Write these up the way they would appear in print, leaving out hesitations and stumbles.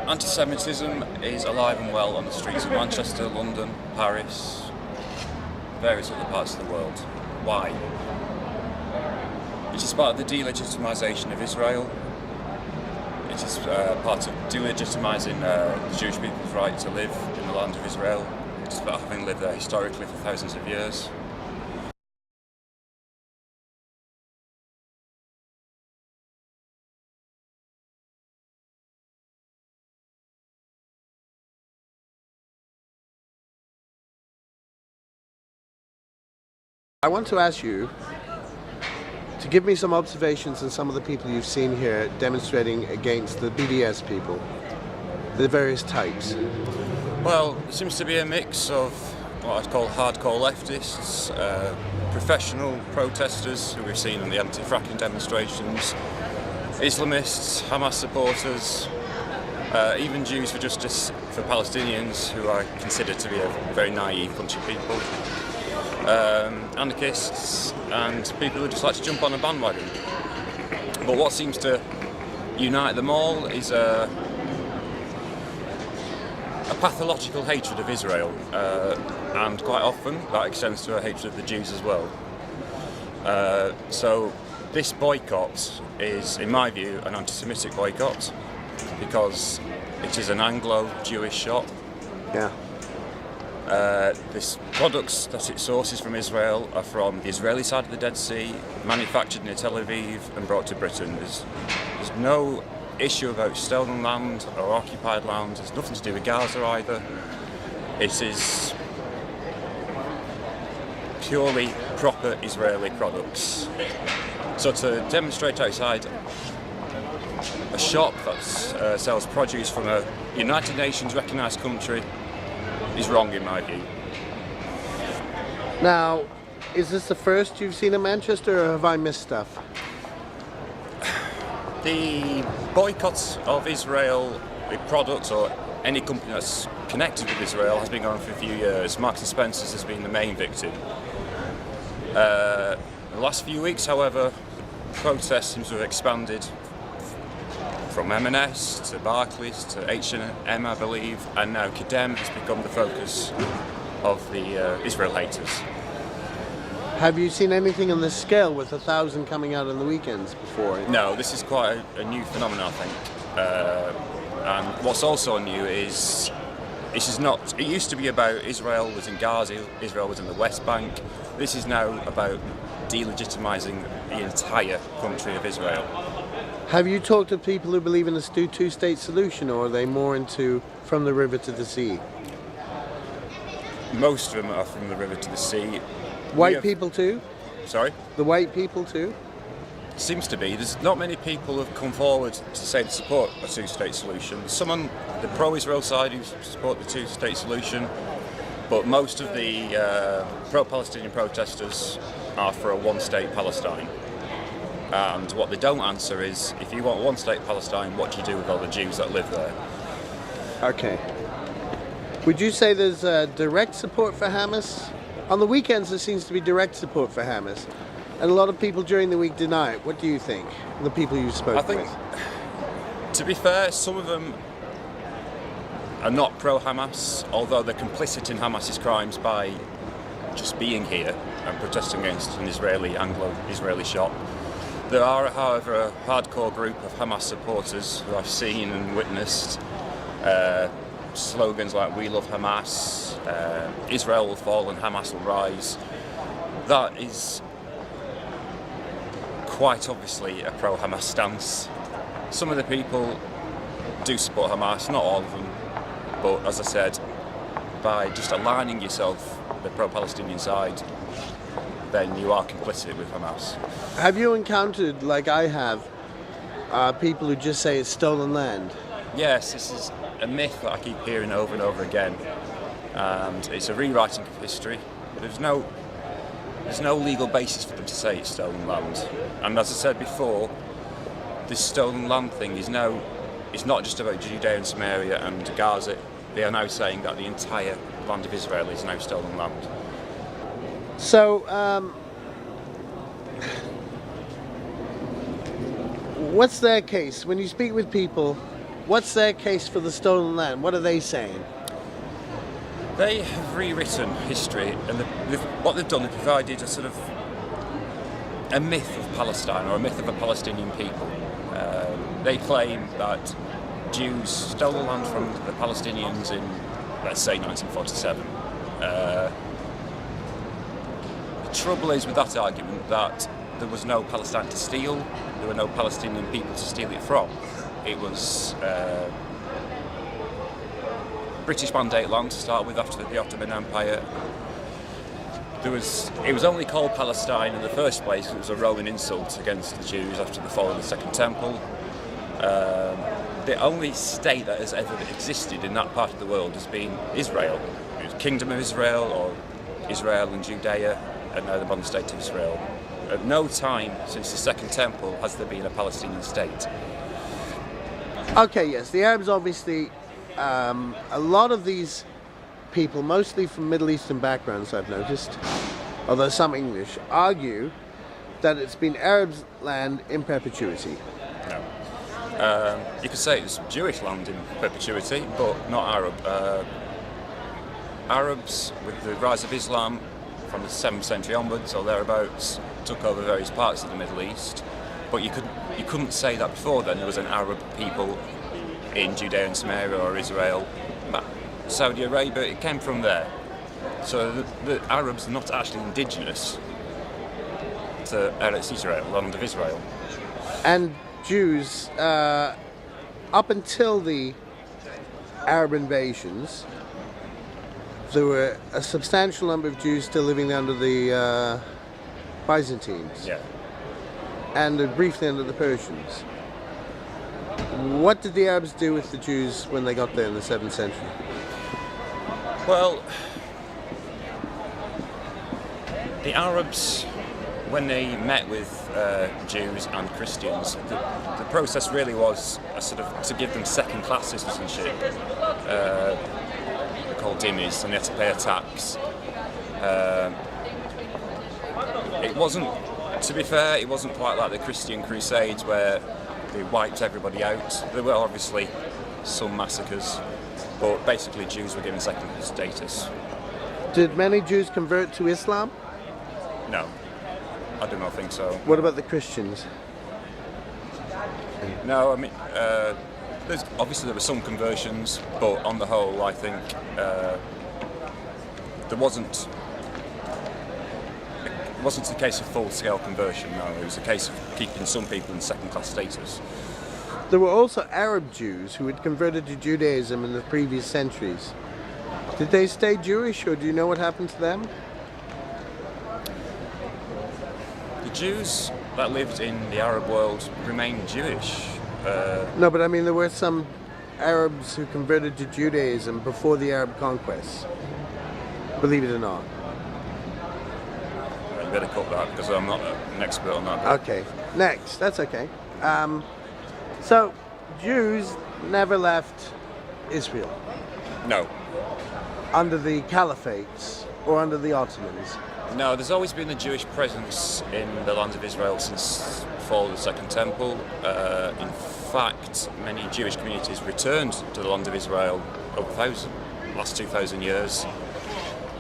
Anti-Semitism is alive and well on the streets of Manchester, London, Paris, various other parts of the world. Why? It is part of the delegitimisation of Israel. It is part of delegitimising the Jewish people's right to live in the land of Israel, despite having lived there historically for thousands of years. I want to ask you to give me some observations on some of the people you've seen here demonstrating against the BDS people, the various types. Well, it seems to be a mix of what I'd call hardcore leftists, professional protesters who we've seen in the anti-fracking demonstrations, Islamists, Hamas supporters, even Jews for Justice for Palestinians, who I consider to be a very naive bunch of people, anarchists, and people who just like to jump on a bandwagon. But what seems to unite them all is a pathological hatred of Israel, and quite often that extends to a hatred of the Jews as well. So this boycott is, in my view, an anti-Semitic boycott because it is an Anglo-Jewish shop. Yeah. This products that it sources from Israel are from the Israeli side of the Dead Sea, manufactured near Tel Aviv and brought to Britain. There's no issue about stolen land or occupied land. There's nothing to do with Gaza either. It is purely proper Israeli products. So to demonstrate outside a shop that sells produce from a United Nations recognised country is wrong in my view. Now, is this the first you've seen in Manchester, or have I missed stuff? The boycott of Israel, the products or any company that's connected with Israel has been going for a few years. Marks and Spencer's has been the main victim. The last few weeks, however, the protest seems to have expanded from M&S to Barclays to H&M, I believe, and now Kedem has become the focus of the Israel haters. Have you seen anything on this scale with 1,000 coming out on the weekends before? No, this is quite a new phenomenon, I think. And what's also new is this is not. It used to be about Israel was in Gaza, Israel was in the West Bank. This is now about delegitimising the entire country of Israel. Have you talked to people who believe in a two-state solution, or are they more into from the river to the sea? Most of them are from the river to the sea. White people too? Sorry? The white people too? Seems to be. There's not many people who have come forward to say they support a two-state solution. There's some on the pro-Israel side who support the two-state solution, but most of the pro-Palestinian protesters are for a one-state Palestine. And what they don't answer is, if you want one-state Palestine, what do you do with all the Jews that live there? Okay. Would you say there's direct support for Hamas? On the weekends there seems to be direct support for Hamas, and a lot of people during the week deny it. What do you think, the people you've spoken with? To be fair, some of them are not pro-Hamas, although they're complicit in Hamas's crimes by just being here and protesting against an Anglo-Israeli shop. There are, however, a hardcore group of Hamas supporters who I've seen and witnessed. Slogans like "We love Hamas," "Israel will fall and Hamas will rise." That is quite obviously a pro-Hamas stance. Some of the people do support Hamas, not all of them, but as I said, by just aligning yourself with the pro-Palestinian side, then you are complicit with Hamas. Have you encountered, like I have, people who just say it's stolen land? Yes, this is a myth that I keep hearing over and over again, and it's a rewriting of history. There's no legal basis for them to say it's stolen land. And as I said before, this stolen land thing is now, it's not just about Judea and Samaria and Gaza. They are now saying that the entire land of Israel is now stolen land. So, what's their case? When you speak with people What's their case for the stolen land? What are they saying? They have rewritten history, and what they've done, they've provided a sort of a myth of Palestine, or a myth of a Palestinian people. They claim that Jews stole the land from the Palestinians in, let's say, 1947. The trouble is with that argument that there was no Palestine to steal, there were no Palestinian people to steal it from. It was British Mandate land to start with after the Ottoman Empire. It was only called Palestine in the first place because it was a Roman insult against the Jews after the fall of the Second Temple. The only state that has ever existed in that part of the world has been Israel. It was Kingdom of Israel, or Israel and Judea, and now the modern state of Israel. At no time since the Second Temple has there been a Palestinian state. Okay, yes, the Arabs obviously, a lot of these people, mostly from Middle Eastern backgrounds I've noticed, although some English, argue that it's been Arabs' land in perpetuity. No. You could say it's Jewish land in perpetuity, but not Arab. Arabs, with the rise of Islam from the 7th century onwards or thereabouts, took over various parts of the Middle East, but you couldn't say that before then there was an Arab people in Judea and Samaria or Israel. Saudi Arabia, it came from there. So the Arabs are not actually indigenous to Eretz Israel, land of Israel. And Jews, up until the Arab invasions, there were a substantial number of Jews still living under the Byzantines. Yeah. And briefly under the Persians. What did the Arabs do with the Jews when they got there in the 7th century? Well, the Arabs, when they met with Jews and Christians, the process really was a sort of to give them second-class citizenship. They're called dhimmis, and they had to pay a tax. It wasn't, to be fair, it wasn't quite like the Christian Crusades where they wiped everybody out. There were obviously some massacres, but basically Jews were given second status. Did many Jews convert to Islam? No, I do not think so. What about the Christians? No, I mean, obviously there were some conversions, but on the whole, I think there wasn't a case of full-scale conversion. No, it was a case of keeping some people in second-class status. There were also Arab Jews who had converted to Judaism in the previous centuries. Did they stay Jewish, or do you know what happened to them? The Jews that lived in the Arab world remained Jewish. No, but I mean there were some Arabs who converted to Judaism before the Arab conquest. Believe it or not. You better cut that because I'm not an expert on that. Okay, next. That's okay. So, Jews never left Israel No. under the caliphates or under the Ottomans. No, there's always been a Jewish presence in the land of Israel since the fall of the Second Temple. In fact, many Jewish communities returned to the land of Israel over the last 2,000 years.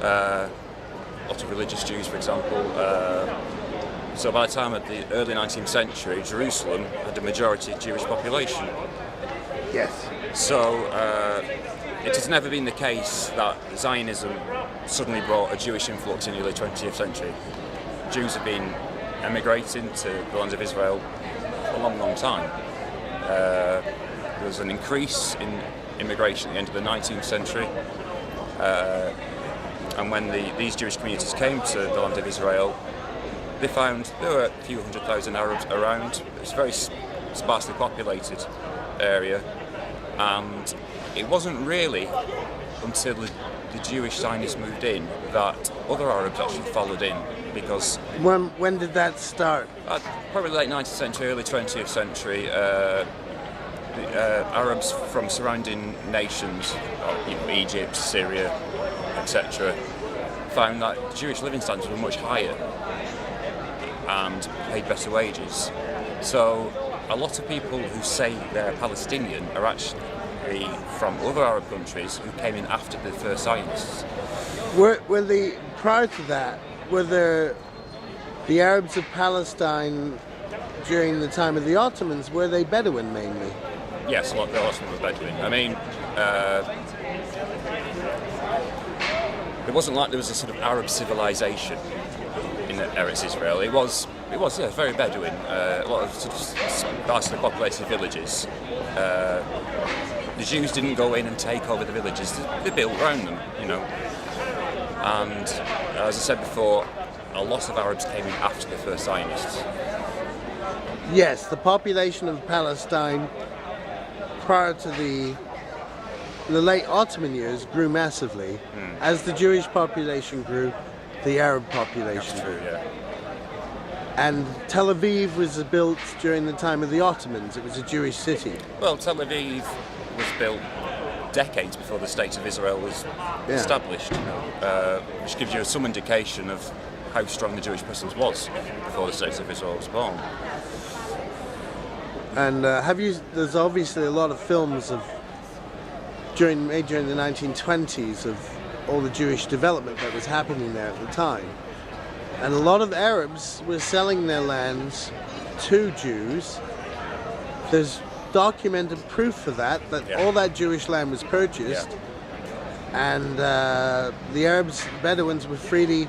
A lot of religious Jews, for example. So by the time of the early 19th century, Jerusalem had a majority Jewish population. Yes. So it has never been the case that Zionism suddenly brought a Jewish influx in the early 20th century. Jews have been emigrating to the land of Israel for a long, long time. There was an increase in immigration at the end of the 19th century. And when these Jewish communities came to the land of Israel, they found there were a few 100,000 Arabs around. It's a very sparsely populated area, and it wasn't really until the Jewish Zionists moved in that other Arabs actually followed in, because When did that start? probably late 19th century, early 20th century, the Arabs from surrounding nations, Egypt, Syria, etc., found that Jewish living standards were much higher and paid better wages. So a lot of people who say they're Palestinian are actually from other Arab countries who came in after the first Zionists. Prior to that, were there the Arabs of Palestine during the time of the Ottomans, were they Bedouin mainly? Yes, a lot of them were Bedouin. I mean, it wasn't like there was a sort of Arab civilization in Eretz Israel. It was very Bedouin. A lot of sort of sparsely populated villages. The Jews didn't go in and take over the villages. They built around them, you know. And as I said before, a lot of Arabs came in after the first Zionists. Yes, the population of Palestine prior to the late Ottoman years grew massively. As the Jewish population grew, the Arab population That's true, grew. yeah. And Tel Aviv was built during the time of the Ottomans. It was a Jewish city. Well, Tel Aviv was built decades before the State of Israel was established, which gives you some indication of how strong the Jewish presence was before the State of Israel was born. And there's obviously a lot of films of made during the 1920s of all the Jewish development that was happening there at the time. And a lot of Arabs were selling their lands to Jews. There's documented proof for that all that Jewish land was purchased. And the Arabs, Bedouins, were freely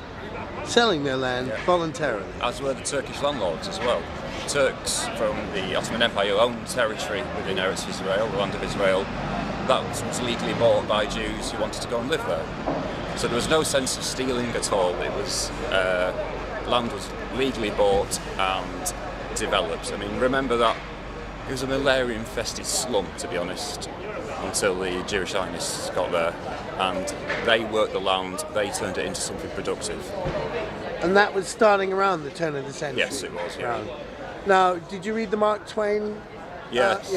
selling their land voluntarily. As were the Turkish landlords as well. Turks from the Ottoman Empire who owned territory within Eretz Israel, the land of Israel, that was legally bought by Jews who wanted to go and live there. So there was no sense of stealing at all. It was land was legally bought and developed. I mean, remember that it was a malaria-infested slum, to be honest, until the Jewish Zionists got there, and they worked the land. They turned it into something productive. And that was starting around the turn of the century. Yes, it was. Yeah. Now, did you read the Mark Twain? Yes.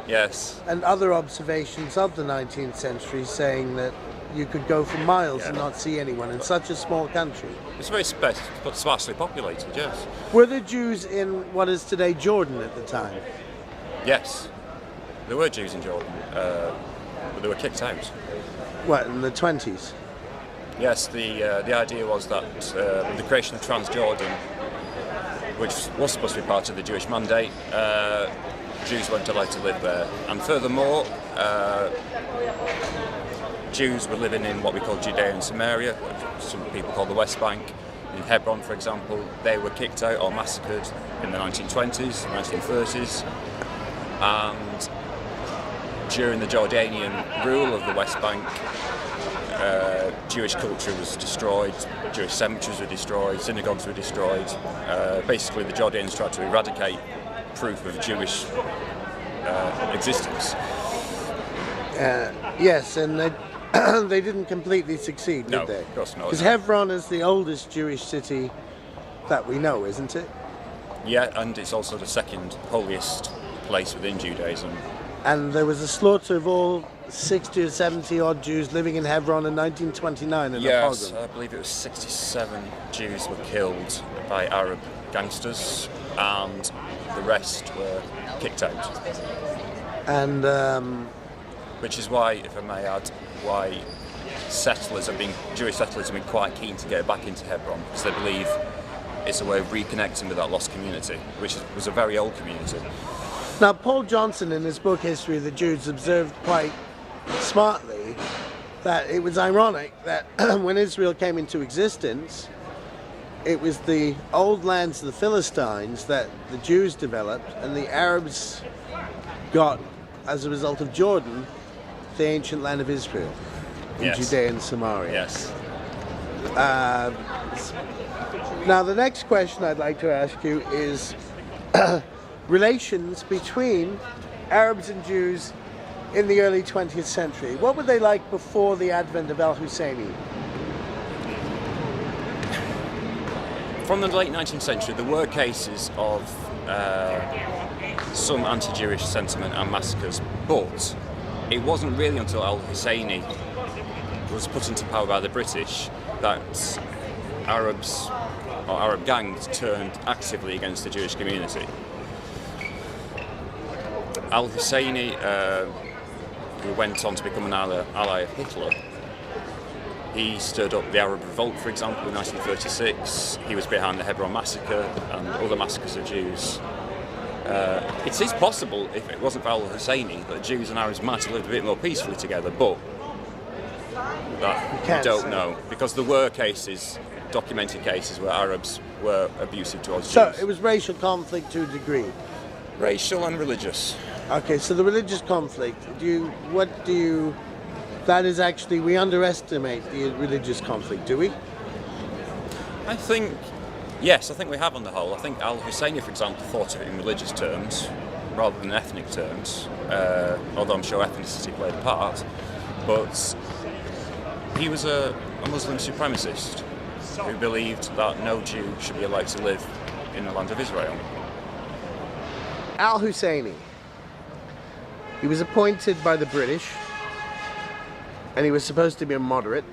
Yes. And other observations of the 19th century saying that you could go for miles and not see anyone in such a small country. It's very sparsely populated, yes. Were there Jews in what is today Jordan at the time? Yes. There were Jews in Jordan, but they were kicked out. What, in the 20s? Yes, the idea was that with the creation of Transjordan, which was supposed to be part of the Jewish mandate, Jews weren't allowed to live there. And furthermore, Jews were living in what we call Judea and Samaria, which some people call the West Bank. In Hebron, for example, they were kicked out or massacred in the 1920s, 1930s. And during the Jordanian rule of the West Bank, Jewish culture was destroyed, Jewish cemeteries were destroyed, synagogues were destroyed. Basically, the Jordanians tried to eradicate proof of Jewish existence. Yes, and they didn't completely succeed, did they? No, of course not. Because Hebron is the oldest Jewish city that we know, isn't it? Yeah, and it's also the second holiest place within Judaism. And there was a slaughter of all 60 or 70 odd Jews living in Hebron in 1929 in a Yes, pogrom. I believe it was 67 Jews were killed by Arab gangsters, and the rest were kicked out. And which is why, if I may add, why Jewish settlers have been quite keen to get back into Hebron, because they believe it's a way of reconnecting with that lost community, which was a very old community. now, Paul Johnson, in his book History of the Jews, observed quite smartly that it was ironic that when Israel came into existence, it was the old lands of the Philistines that the Jews developed, and the Arabs got, as a result of Jordan, the ancient land of Israel, in Judea and Samaria. Yes. Now, the next question I'd like to ask you is relations between Arabs and Jews in the early 20th century. What were they like before the advent of al-Husseini? From the late 19th century, there were cases of some anti-Jewish sentiment and massacres, but it wasn't really until al-Husseini was put into power by the British that Arabs or Arab gangs turned actively against the Jewish community. Al-Husseini, who went on to become an ally of Hitler, he stirred up the Arab Revolt, for example, in 1936. He was behind the Hebron massacre and other massacres of Jews. It is possible, if it wasn't for Al-Husseini, that Jews and Arabs might have lived a bit more peacefully together, but that we don't know, because there were cases, documented cases, where Arabs were abusive towards Jews. So it was racial conflict to a degree. Racial and religious. Okay, so the religious conflict, that is actually, we underestimate the religious conflict, do we? I think, yes, I think we have on the whole. I think Al-Husseini, for example, thought of it in religious terms rather than ethnic terms, although I'm sure ethnicity played a part. But he was a Muslim supremacist who believed that no Jew should be allowed to live in the land of Israel. Al-Husseini, he was appointed by the British, and he was supposed to be a moderate,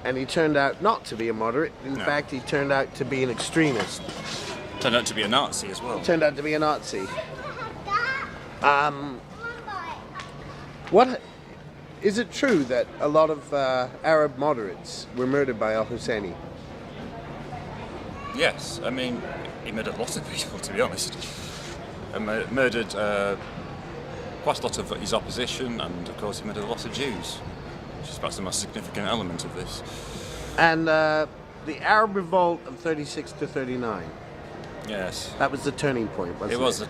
and he turned out not to be a moderate. In fact, he turned out to be an extremist. Turned out to be a Nazi as well. Turned out to be a Nazi. What is it true that a lot of Arab moderates were murdered by Al-Husseini? Yes, I mean, he murdered lots of people, to be honest. And murdered quite a lot of his opposition, and of course he murdered a lot of Jews, which is perhaps the most significant element of this. And the Arab Revolt of 36 to 39. Yes. That was the turning point, wasn't it? It was.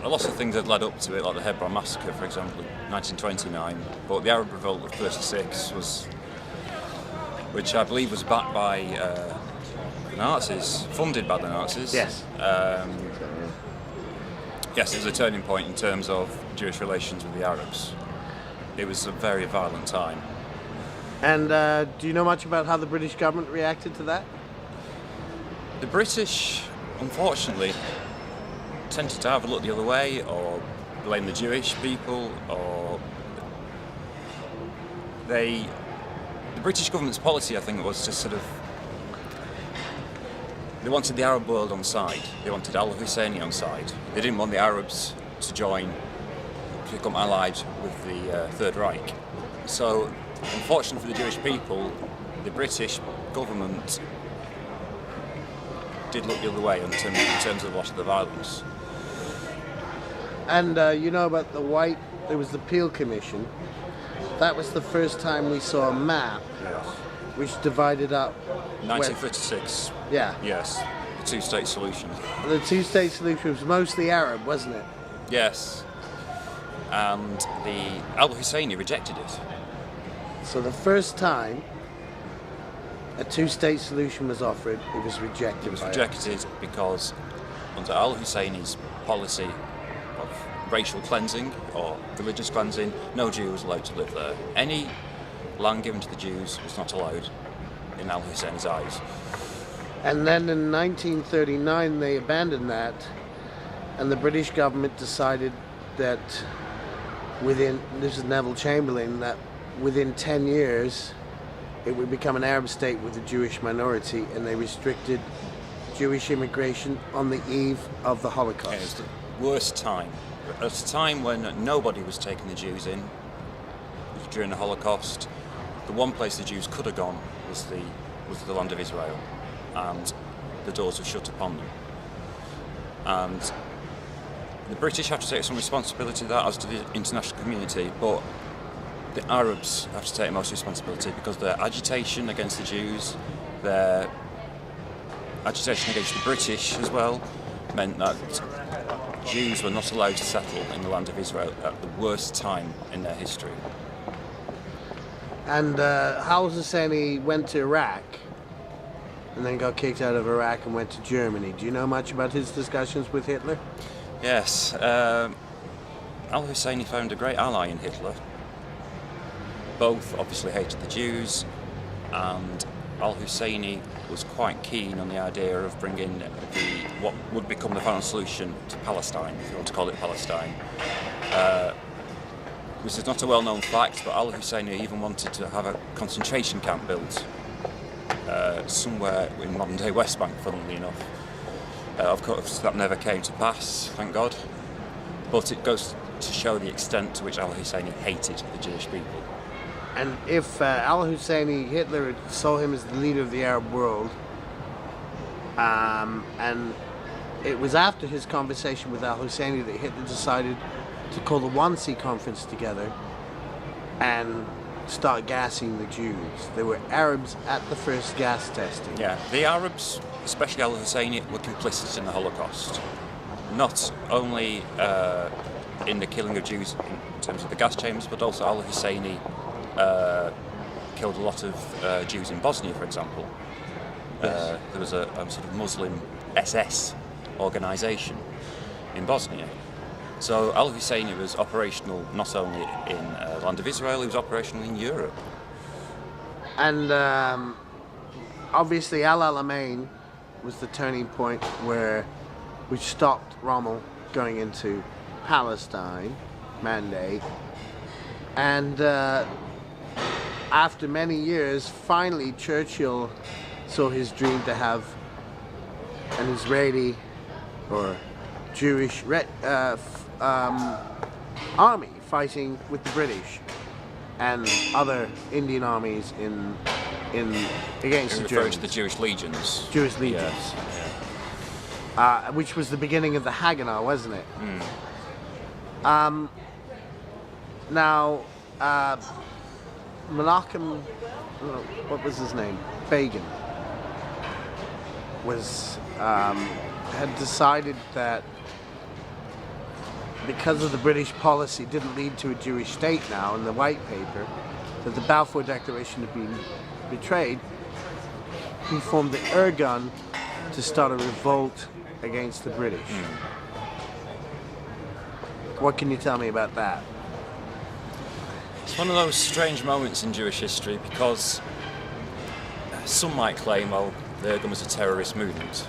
A lot of things had led up to it, like the Hebron massacre, for example, in 1929. But the Arab Revolt of 36 was, which I believe was backed by the Nazis, funded by the Nazis. Yes. Yes, it was a turning point in terms of Jewish relations with the Arabs. It was a very violent time. And do you know much about how the British government reacted to that? The British, unfortunately, tended to have a look the other way, or blame the Jewish people, or the British government's policy, I think, was to sort of, they wanted the Arab world on side. They wanted Al-Husseini on side. They didn't want the Arabs to become allied with the Third Reich. So, unfortunately for the Jewish people, the British government did look the other way in terms of a lot of the violence. And you know about there was the Peel Commission. That was the first time we saw a map which divided up 1936. Yeah. Yes. The two-state solution. The two-state solution was mostly Arab, wasn't it? Yes. And the Al-Husseini rejected it. So the first time a two-state solution was offered, it was rejected. It was rejected because under Al-Husseini's policy of racial cleansing or religious cleansing, no Jew was allowed to live there. Any land given to the Jews was not allowed in Al-Husseini's eyes. And then in 1939 they abandoned that, and the British government decided that this is Neville Chamberlain, that within 10 years it would become an Arab state with a Jewish minority, and they restricted Jewish immigration on the eve of the Holocaust. It was the worst time. At a time when nobody was taking the Jews in, during the Holocaust, the one place the Jews could have gone was the land of Israel, and the doors were shut upon them. And the British have to take some responsibility for that, as to the international community, but the Arabs have to take most responsibility, because their agitation against the Jews, their agitation against the British as well, meant that Jews were not allowed to settle in the land of Israel at the worst time in their history. And Al-Husseini went to Iraq and then got kicked out of Iraq and went to Germany. Do you know much about his discussions with Hitler? Yes. Al-Husseini found a great ally in Hitler. Both obviously hated the Jews, and Al-Husseini was quite keen on the idea of bringing what would become the final solution to Palestine, if you want to call it Palestine. This is not a well-known fact, but Al-Husseini even wanted to have a concentration camp built somewhere in modern-day West Bank, funnily enough. Of course, that never came to pass, thank God. But it goes to show the extent to which al-Husseini hated the Jewish people. And if al-Husseini, Hitler saw him as the leader of the Arab world, and it was after his conversation with al-Husseini that Hitler decided to call the Wannsee Conference together and start gassing the Jews. There were Arabs at the first gas testing. Yeah, the Arabs, especially al-Husseini, were complicit in the Holocaust. Not only in the killing of Jews in terms of the gas chambers, but also al-Husseini killed a lot of Jews in Bosnia, for example. Yes. There was a sort of Muslim SS organisation in Bosnia. So al-Husseini was operational not only in the land of Israel, he was operational in Europe. And obviously Al-Alamein was the turning point which stopped Rommel going into Palestine, Mandate. And after many years, finally Churchill saw his dream to have an Israeli or Jewish army fighting with the British and other Indian armies against the Germans. To the Jewish legions. Jewish legions. Yes. Which was the beginning of the Haganah, wasn't it? Now, Menachem, what was his name? Begin had decided that because of the British policy didn't lead to a Jewish state now in the white paper, that the Balfour Declaration had been betrayed, he formed the Irgun to start a revolt against the British. What can you tell me about that? It's one of those strange moments in Jewish history because some might claim, well, the Irgun was a terrorist movement.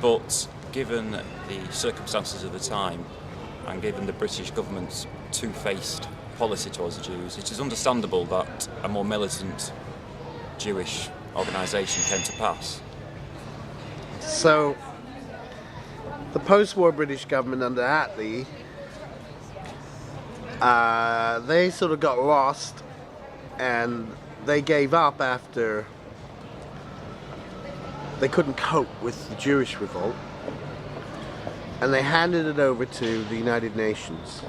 But given the circumstances of the time and given the British government's two-faced policy towards the Jews, it is understandable that a more militant Jewish organisation came to pass. So, the post-war British government under Attlee, they sort of got lost and they gave up after they couldn't cope with the Jewish revolt, and they handed it over to the United Nations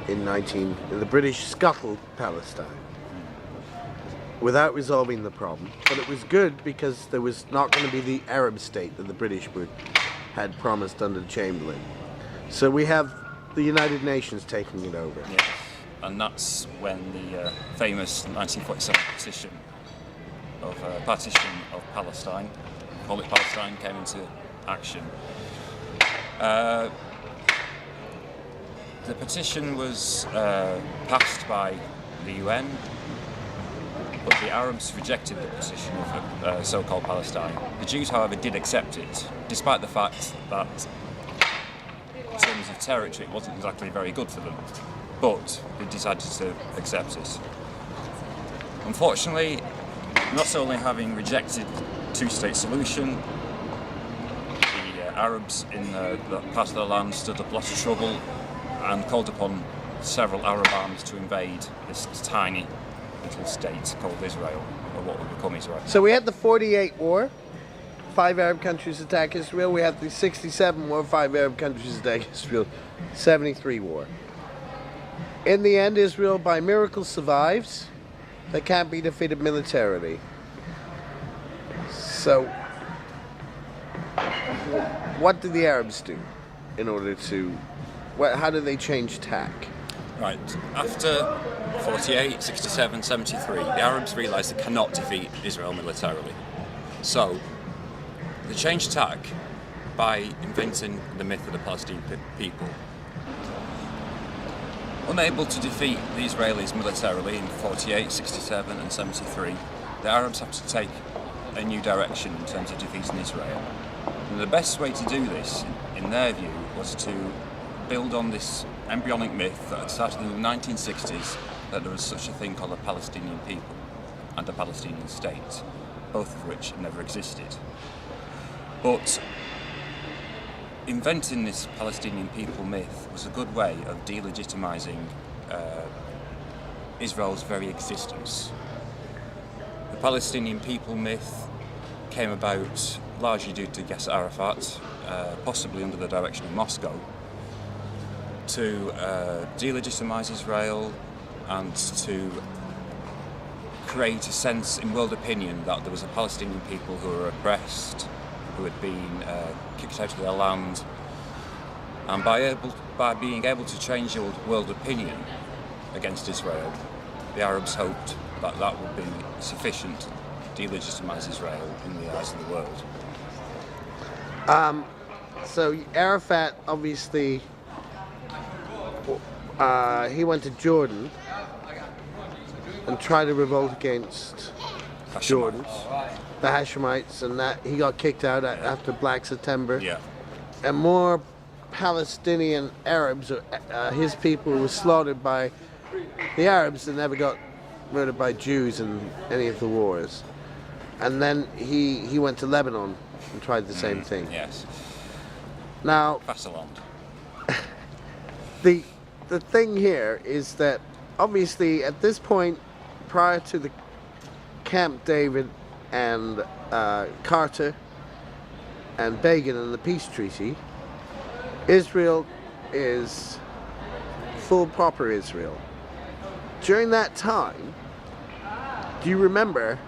the British scuttled Palestine without resolving the problem. But it was good because there was not going to be the Arab state that the British had promised under Chamberlain. So we have the United Nations taking it over. Yes, and that's when the famous 1947 partition of Palestine, call it Palestine, came into action. The petition was passed by the UN, but the Arabs rejected the petition of so-called Palestine. The Jews, however, did accept it, despite the fact that in terms of territory it wasn't exactly very good for them, but they decided to accept it. Unfortunately, not only having rejected two-state solution, the Arabs in that part of the land stood up a lot of trouble and called upon several Arab armies to invade this tiny little state called Israel, or what would become Israel. So we had the 48 war, 5 Arab countries attack Israel. We had the 67 war, 5 Arab countries attack Israel. 73 war. In the end, Israel by miracle survives. They can't be defeated militarily. So, what did the Arabs do in order to... how did they change tack? Right, after 48, 67, 73, the Arabs realised they cannot defeat Israel militarily. So, they changed tack by inventing the myth of the Palestinian people. Unable to defeat the Israelis militarily in 48, 67 and 73, the Arabs have to take a new direction in terms of defeating Israel. And the best way to do this, in their view, was to build on this embryonic myth that had started in the 1960s that there was such a thing called a Palestinian people and a Palestinian state, both of which never existed. But inventing this Palestinian people myth was a good way of delegitimizing Israel's very existence. The Palestinian people myth came about largely due to Yasser Arafat, possibly under the direction of Moscow, to delegitimize Israel and to create a sense in world opinion that there was a Palestinian people who were oppressed, who had been kicked out of their land, and by being able to change the world opinion against Israel, the Arabs hoped that that would be sufficient to delegitimize Israel in the eyes of the world. So Arafat, obviously, he went to Jordan and tried to revolt against Jordan, the Hashemites, and that he got kicked out after Black September. Yeah. And more Palestinian Arabs, his people, were slaughtered by the Arabs and never got murdered by Jews in any of the wars. And then he went to Lebanon and tried the same thing. Yes. Now, Pass along. the thing here is that obviously at this point, prior to the Camp David and Carter and Begin and the peace treaty, Israel is full proper Israel. During that time, do you remember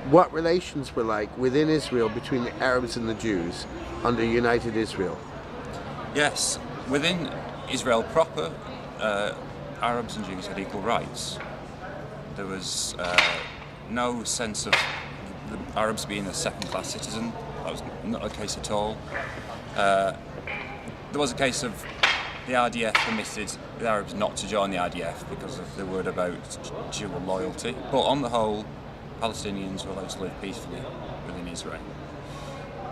what relations were like within Israel between the Arabs and the Jews under United Israel? Yes, within Israel proper, Arabs and Jews had equal rights. There was no sense of the Arabs being a second-class citizen. That was not the case at all. There was a case of the IDF permitted the Arabs not to join the IDF because of the word about dual loyalty. But on the whole, Palestinians were allowed to live peacefully within Israel.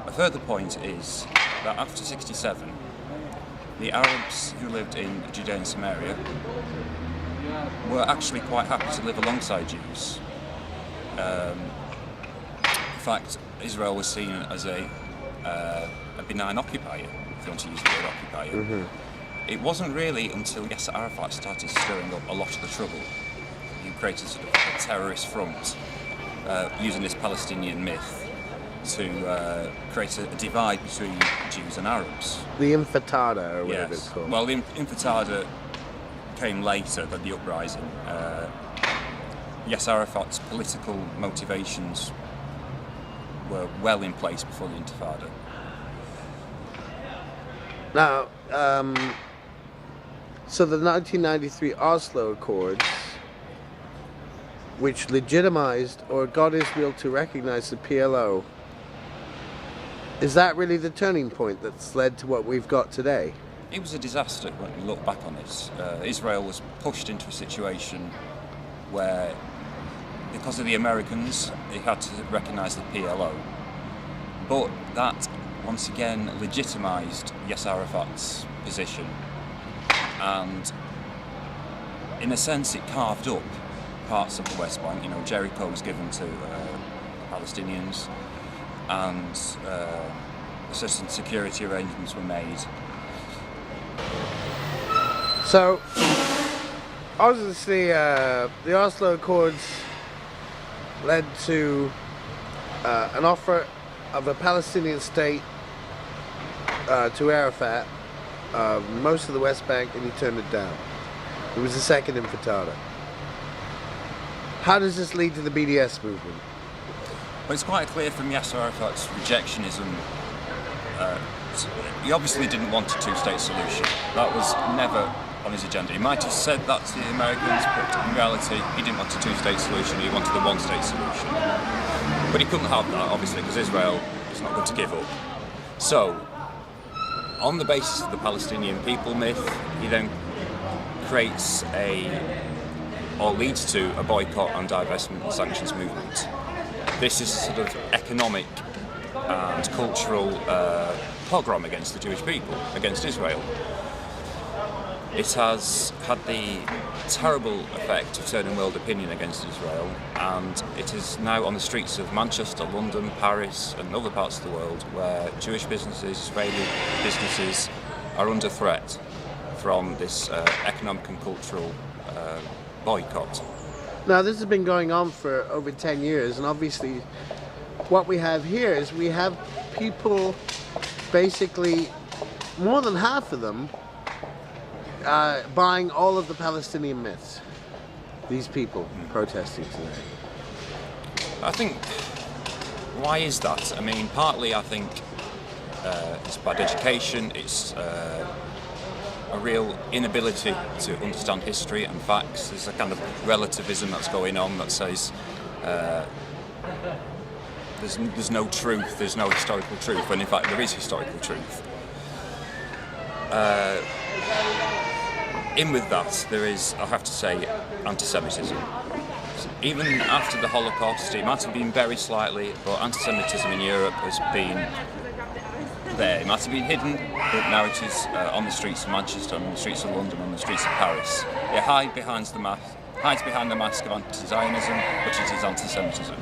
A further point is that after '67, the Arabs who lived in Judea and Samaria were actually quite happy to live alongside Jews. In fact, Israel was seen as a benign occupier, if you want to use the word occupier. Mm-hmm. It wasn't really until Yasser Arafat started stirring up a lot of the trouble. He created sort of a terrorist front using this Palestinian myth to create a divide between Jews and Arabs. The Intifada, or whatever it's called. Well, the Intifada came later than the uprising. Yasser Arafat's political motivations were well in place before the Intifada. Now, so the 1993 Oslo Accords, which legitimized or got Israel to recognize the PLO, is that really the turning point that's led to what we've got today? It was a disaster when we look back on this. Israel was pushed into a situation where, because of the Americans, it had to recognise the PLO. But that, once again, legitimised Yasser Arafat's position. And, in a sense, it carved up parts of the West Bank. You know, Jericho was given to Palestinians, and certain security arrangements were made. So, obviously, the Oslo Accords led to an offer of a Palestinian state to Arafat, most of the West Bank, and he turned it down. It was the second Intifada. How does this lead to the BDS movement? Well, it's quite clear from Yasser Arafat's rejectionism. He obviously didn't want a two-state solution. That was never on his agenda. He might have said that to the Americans, but in reality, he didn't want a two-state solution. He wanted a one-state solution. But he couldn't have that, obviously, because Israel is not going to give up. So, on the basis of the Palestinian people myth, he then creates leads to a boycott and divestment and sanctions movement. This is a sort of economic and cultural pogrom against the Jewish people, against Israel. It has had the terrible effect of turning world opinion against Israel, and it is now on the streets of Manchester, London, Paris and other parts of the world where Jewish businesses, Israeli businesses are under threat from this economic and cultural boycott. Now, this has been going on for over 10 years, and obviously what we have here is we have people, basically more than half of them, buying all of the Palestinian myths. These people protesting today. I think, why is that? I mean, partly I think it's bad education, it's a real inability to understand history and facts. There's a kind of relativism that's going on that says there's no truth, there's no historical truth, when in fact there is historical truth. In with that, there is, I have to say, anti-Semitism. Even after the Holocaust, it might have been very slightly, but anti-Semitism in Europe has been there. It might have been hidden, but now it is on the streets of Manchester, on the streets of London, on the streets of Paris. It hides behind the mask of anti-Zionism, but it is anti-Semitism.